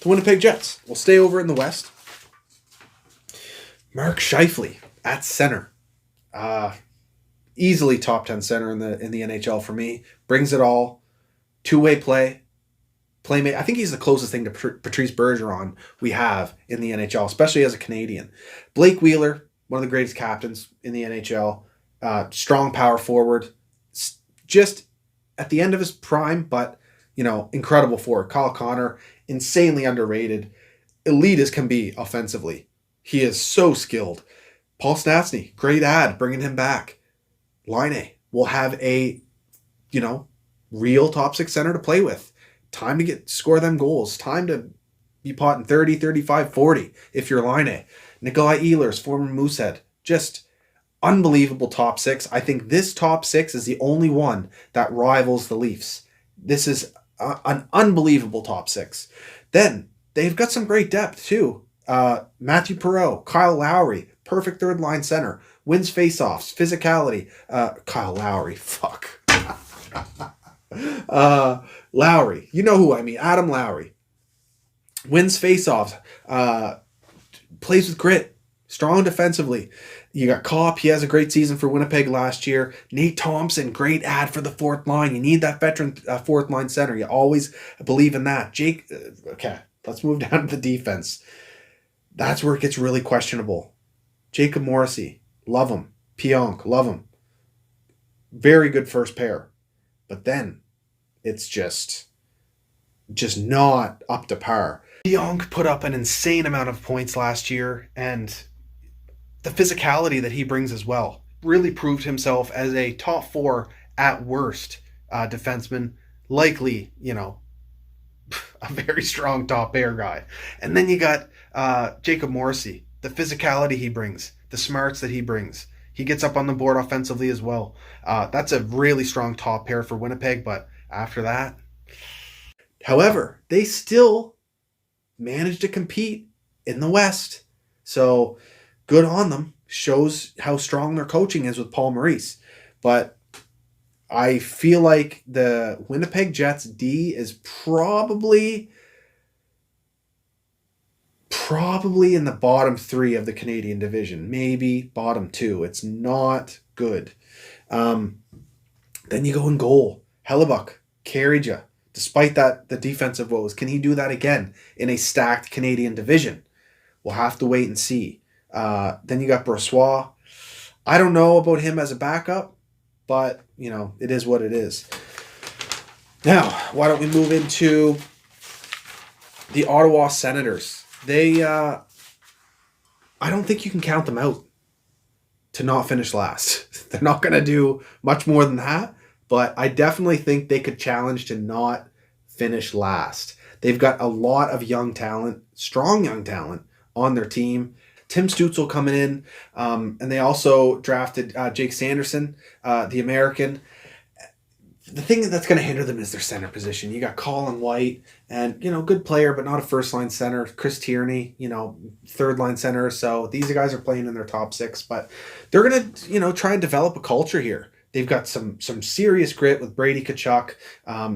The Winnipeg Jets will stay over in the West. Mark Scheifele at center. Easily top 10 center in the NHL for me. Brings it all. Two-way play. Playmate. I think he's the closest thing to Patrice Bergeron we have in the NHL, especially as a Canadian. Blake Wheeler, one of the greatest captains in the NHL. Strong power forward. Just at the end of his prime, but, incredible forward. Kyle Connor, insanely underrated. Elite as can be offensively. He is so skilled. Paul Stastny, great ad, bringing him back. Line will have a, real top 6 center to play with. Time to score them goals. Time to be potting 30, 35, 40 if you're Line. Nikolai Ehlers, former Moosehead. Just unbelievable top 6. I think this top 6 is the only one that rivals the Leafs. This is an unbelievable top 6. Then they've got some great depth too. Matthew Perreault, Kyle Lowry, perfect third line center, wins faceoffs, physicality. Kyle Lowry, fuck. Lowry, you know who I mean, Adam Lowry. Wins faceoffs, plays with grit, strong defensively. You got Kopp, he has a great season for Winnipeg last year. Nate Thompson, great ad for the fourth line. You need that veteran fourth line center. You always believe in that. Okay, let's move down to the defense. That's where it gets really questionable. Jacob Morrissey, love him. Pionk, love him. Very good first pair. But then it's just not up to par. Pionk put up an insane amount of points last year, and the physicality that he brings as well really proved himself as a top 4 at worst defenseman. Likely, a very strong top pair guy. And then you got Jacob Morrissey, the physicality he brings, the smarts that he brings. He gets up on the board offensively as well. That's a really strong top pair for Winnipeg, but after that... However, they still managed to compete in the West. So, good on them. Shows how strong their coaching is with Paul Maurice. But I feel like the Winnipeg Jets D is probably in the bottom 3 of the Canadian division. Maybe bottom 2. It's not good. Then you go in goal. Hellebuck carried you. Despite the defensive woes. Can he do that again in a stacked Canadian division? We'll have to wait and see. Then you got Brossoit. I don't know about him as a backup, but, it is what it is. Now, why don't we move into the Ottawa Senators? They, I don't think you can count them out to not finish last. They're not going to do much more than that, but I definitely think they could challenge to not finish last. They've got a lot of young talent, strong young talent on their team. Tim Stützle coming in, and they also drafted Jake Sanderson, the American. The thing that's going to hinder them is their center position. You got Colin White, and, good player, but not a first-line center. Chris Tierney, third-line center. So these guys are playing in their top 6, but they're going to, try and develop a culture here. They've got some serious grit with Brady Tkachuk.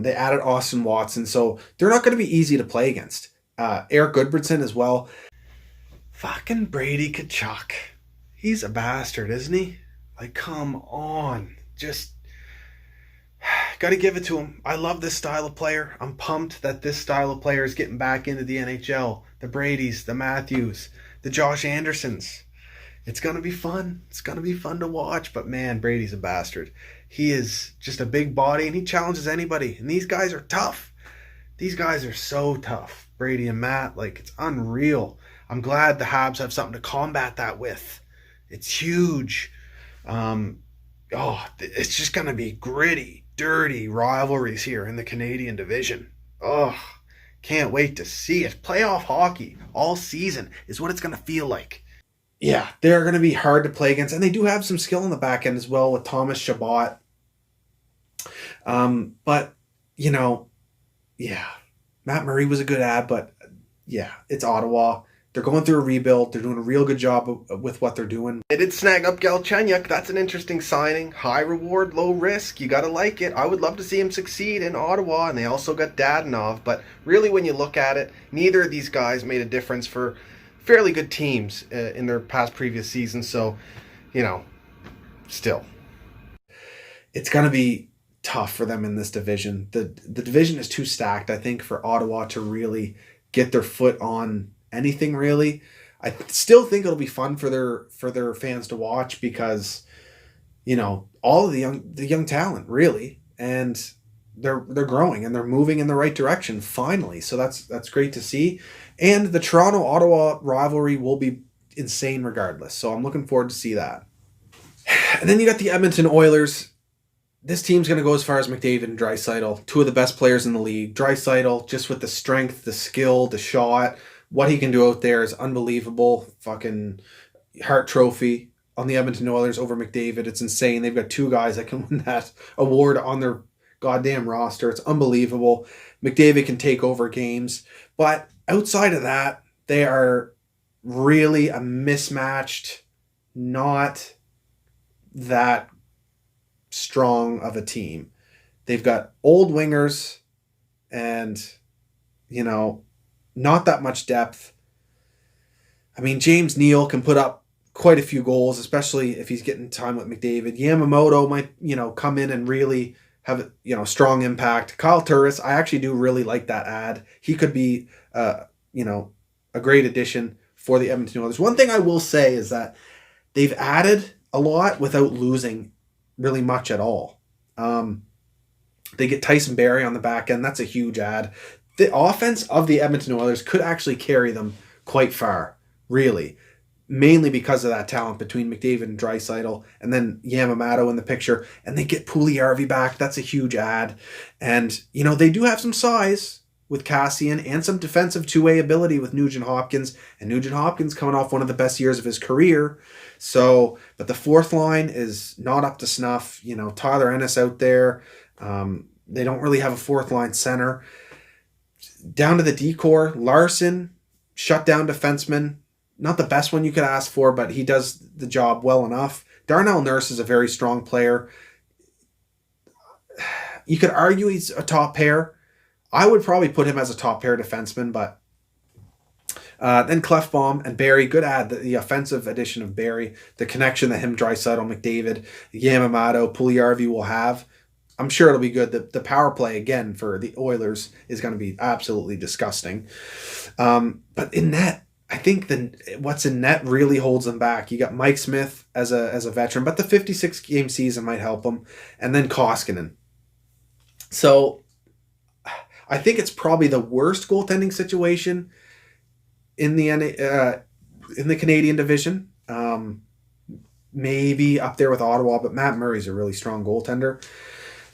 They added Austin Watson, so they're not going to be easy to play against. Eric Goodbridson as well. Fucking Brady Tkachuk. He's a bastard, isn't he? Like, come on. Just got to give it to him. I love this style of player. I'm pumped that this style of player is getting back into the NHL. The Bradys, the Matthews, the Josh Andersons. It's going to be fun. It's going to be fun to watch. But, man, Brady's a bastard. He is just a big body, and he challenges anybody. And these guys are tough. These guys are so tough. Brady and Matt, it's unreal. I'm glad the Habs have something to combat that with. It's huge. It's just going to be gritty, dirty rivalries here in the Canadian division. Can't wait to see it. Playoff hockey all season is what it's going to feel like. Yeah, they're going to be hard to play against, and they do have some skill in the back end as well with Thomas Chabot. But, Matt Murray was a good ad, but, it's Ottawa. They're going through a rebuild. They're doing a real good job with what they're doing. They did snag up Galchenyuk. That's an interesting signing. High reward, low risk. You got to like it. I would love to see him succeed in Ottawa, and they also got Dadonov. But really, when you look at it, neither of these guys made a difference for fairly good teams in their previous seasons. So, still. It's going to be tough for them in this division. The division is too stacked, I think, for Ottawa to really get their foot on anything really. I still think it'll be fun for their fans to watch because all of the young talent really, and they're growing and they're moving in the right direction finally. So that's great to see. And the Toronto Ottawa rivalry will be insane regardless. So I'm looking forward to see that. And then you got the Edmonton Oilers. This team's going to go as far as McDavid and Draisaitl, two of the best players in the league. Draisaitl, just with the strength, the skill, the shot, what he can do out there is unbelievable. Fucking Hart Trophy on the Edmonton Oilers over McDavid. It's insane. They've got two guys that can win that award on their goddamn roster. It's unbelievable. McDavid can take over games. But outside of that, they are really a mismatched, not that strong of a team. They've got old wingers and, not that much depth. I mean, James Neal can put up quite a few goals, especially if he's getting time with McDavid. Yamamoto might, come in and really have, strong impact. Kyle Turris, I actually do really like that ad. He could be, a great addition for the Edmonton Oilers. One thing I will say is that they've added a lot without losing really much at all. They get Tyson Barrie on the back end. That's a huge ad. The offense of the Edmonton Oilers could actually carry them quite far, really. Mainly because of that talent between McDavid and Draisaitl, and then Yamamoto in the picture. And they get Puljujärvi back. That's a huge ad. And, they do have some size with Cassian and some defensive two-way ability with Nugent Hopkins. And Nugent Hopkins coming off one of the best years of his career. So, but the fourth line is not up to snuff. Tyler Ennis out there. They don't really have a fourth line center. Down to the decor, Larson, shutdown defenseman. Not the best one you could ask for, but he does the job well enough. Darnell Nurse is a very strong player. You could argue he's a top pair. I would probably put him as a top pair defenseman, but then Clefbaum and Barrie, good ad. The offensive addition of Barrie, the connection that him, Draisaitl, McDavid, Yamamoto, Puljujärvi will have. I'm sure it'll be good. The power play, again, for the Oilers is going to be absolutely disgusting. But in net, I think what's in net really holds them back. You got Mike Smith as a veteran, but the 56-game season might help him. And then Koskinen. So I think it's probably the worst goaltending situation in the Canadian division. Maybe up there with Ottawa, but Matt Murray's a really strong goaltender.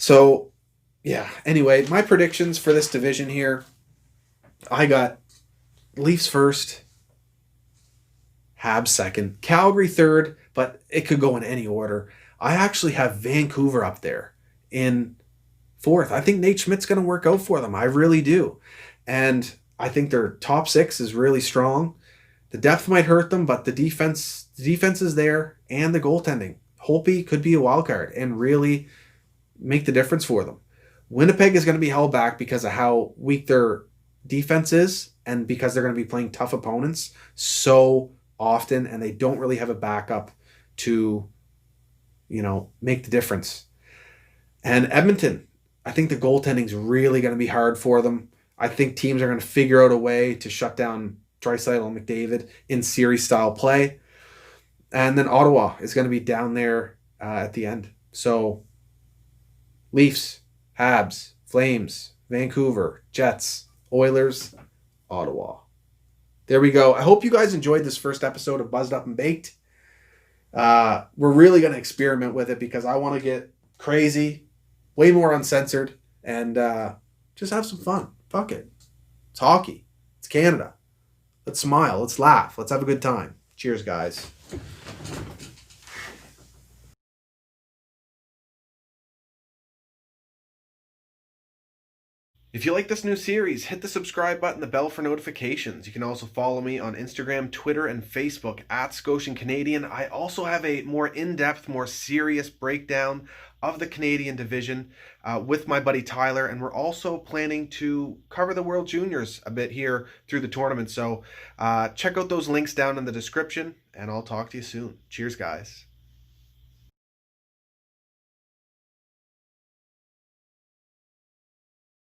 So, yeah. Anyway, my predictions for this division here, I got Leafs first, Habs second, Calgary third, but it could go in any order. I actually have Vancouver up there in fourth. I think Nate Schmidt's going to work out for them. I really do. And I think their top six is really strong. The depth might hurt them, but the defense is there, and the goaltending. Holtby could be a wild card and really make the difference for them. Winnipeg is going to be held back because of how weak their defense is and because they're going to be playing tough opponents so often, and they don't really have a backup to, make the difference. And Edmonton, I think the goaltending is really going to be hard for them. I think teams are going to figure out a way to shut down Draisaitl and McDavid in series-style play. And then Ottawa is going to be down there at the end. So Leafs, Habs, Flames, Vancouver, Jets, Oilers, Ottawa. There we go. I hope you guys enjoyed this first episode of Buzzed Up and Baked. We're really going to experiment with it because I want to get crazy, way more uncensored, and just have some fun. Fuck it. It's hockey. It's Canada. Let's smile. Let's laugh. Let's have a good time. Cheers, guys. If you like this new series, hit the subscribe button, the bell for notifications. You can also follow me on Instagram, Twitter, and Facebook at Scotian Canadian. I also have a more in-depth, more serious breakdown of the Canadian division with my buddy Tyler, and we're also planning to cover the World Juniors a bit here through the tournament. So check out those links down in the description, and I'll talk to you soon. Cheers, guys.